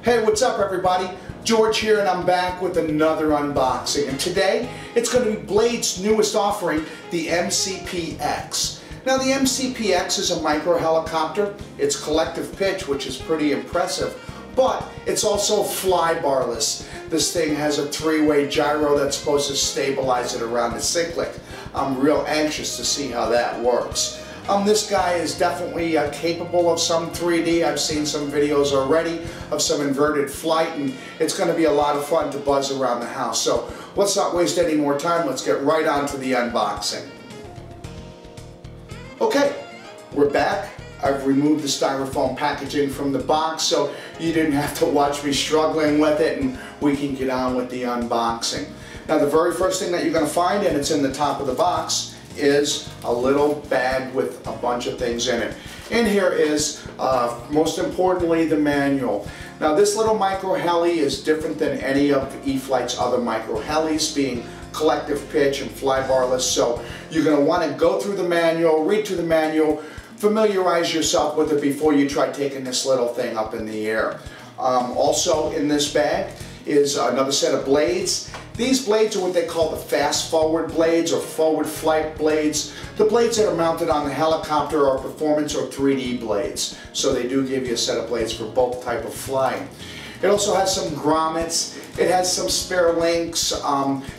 Hey, what's up everybody? George here, and I'm back with another unboxing. And today, it's going to be Blade's newest offering, the MCP X. Now the MCP X is a micro helicopter. It's collective pitch, which is pretty impressive, but it's also fly barless. This thing has a three-way gyro that's supposed to stabilize it around the cyclic. I'm real anxious to see how that works. This guy is definitely capable of some 3D. I've seen some videos already of some inverted flight, and it's going to be a lot of fun to buzz around the house. So let's not waste any more time. Let's get right on to the unboxing. Okay, we're back. I've removed the styrofoam packaging from the box so you didn't have to watch me struggling with it, and we can get on with the unboxing. Now the very first thing that you're going to find, and it's in the top of the box, is a little bag with a bunch of things in it. In here is, most importantly, the manual. Now this little micro heli is different than any of E-Flight's other micro helis, being collective pitch and fly barless, so you're going to want to go through the manual, read through the manual, familiarize yourself with it before you try taking this little thing up in the air. Also in this bag is another set of blades. These blades are what they call the fast forward blades or forward flight blades. The blades that are mounted on the helicopter are performance or 3D blades. So they do give you a set of blades for both type of flying. It also has some grommets, it has some spare links,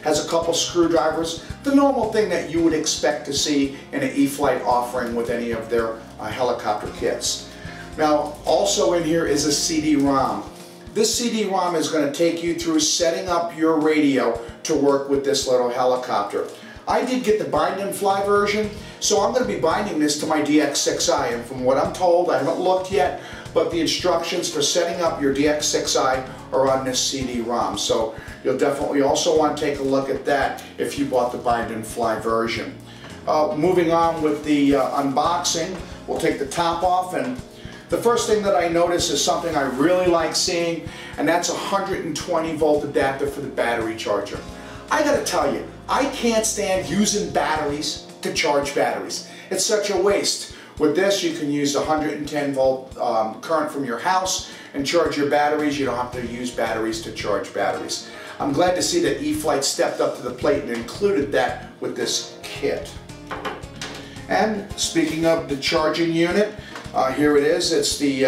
has a couple screwdrivers. The normal thing that you would expect to see in an E-Flight offering with any of their helicopter kits. Now also in here is a CD-ROM. This CD-ROM is going to take you through setting up your radio to work with this little helicopter. I did get the bind and fly version, so I'm going to be binding this to my DX6i, and from what I'm told, I haven't looked yet, but the instructions for setting up your DX6i are on this CD-ROM, so you'll definitely also want to take a look at that if you bought the bind and fly version. Moving on with the unboxing, we'll take the top off, and the first thing that I notice is something I really like seeing, and that's a 120 volt adapter for the battery charger. I gotta tell you, I can't stand using batteries to charge batteries. It's such a waste. With this, you can use 110 volt current from your house and charge your batteries. You don't have to use batteries to charge batteries. I'm glad to see that E-Flight stepped up to the plate and included that with this kit. And speaking of the charging unit, here it is. It's the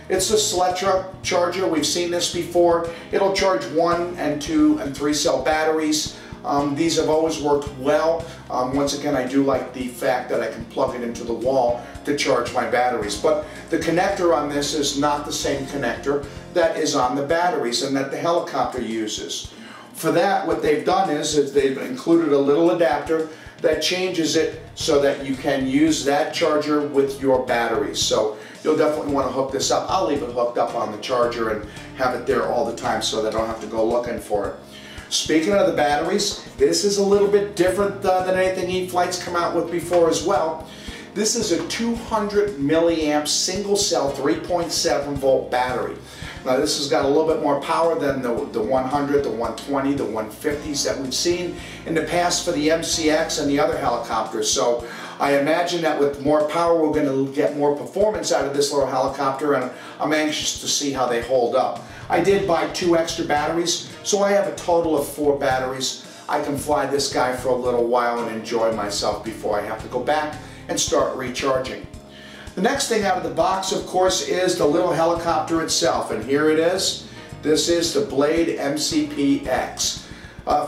Seletra charger. We've seen this before. It'll charge 1 and 2 and 3 cell batteries. These have always worked well. Once again, I do like the fact that I can plug it into the wall to charge my batteries. But the connector on this is not the same connector that is on the batteries and that the helicopter uses. For that, what they've done is they've included a little adapter that changes it so that you can use that charger with your batteries. So you'll definitely want to hook this up. I'll leave it hooked up on the charger and have it there all the time so that I don't have to go looking for it. Speaking of the batteries, this is a little bit different than anything E-Flight's come out with before as well. This is a 200 milliamp single cell 3.7 volt battery. Now this has got a little bit more power than the 100, the 120, the 150s that we've seen in the past for the MCX and the other helicopters. So I imagine that with more power we're going to get more performance out of this little helicopter, and I'm anxious to see how they hold up. I did buy 2 extra batteries, so I have a total of 4 batteries. I can fly this guy for a little while and enjoy myself before I have to go back and start recharging. The next thing out of the box, of course, is the little helicopter itself, and here it is. This is the Blade MCP X.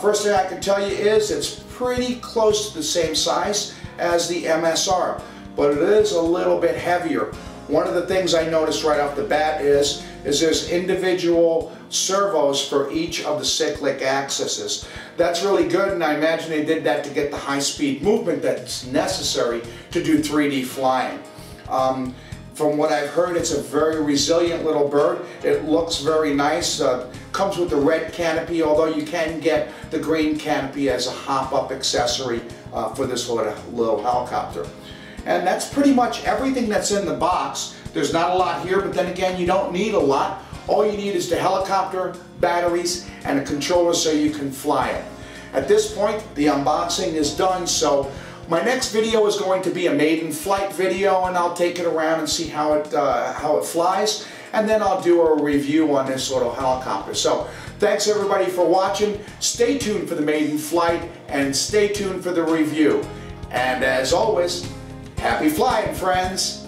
First thing I can tell you is it's pretty close to the same size as the MSR, but it is a little bit heavier. One of the things I noticed right off the bat is there's individual servos for each of the cyclic axes. That's really good, and I imagine they did that to get the high-speed movement that's necessary to do 3D flying. From what I've heard, it's a very resilient little bird. It looks very nice. Comes with the red canopy, although you can get the green canopy as a hop-up accessory for this little helicopter. And that's pretty much everything that's in the box. There's not a lot here, but then again, you don't need a lot. All you need is the helicopter, batteries, and a controller so you can fly it. At this point, the unboxing is done, so my next video is going to be a maiden flight video, and I'll take it around and see how it flies. and then I'll do a review on this little helicopter. So thanks everybody for watching. Stay tuned for the maiden flight and stay tuned for the review. And as always, happy flying, friends.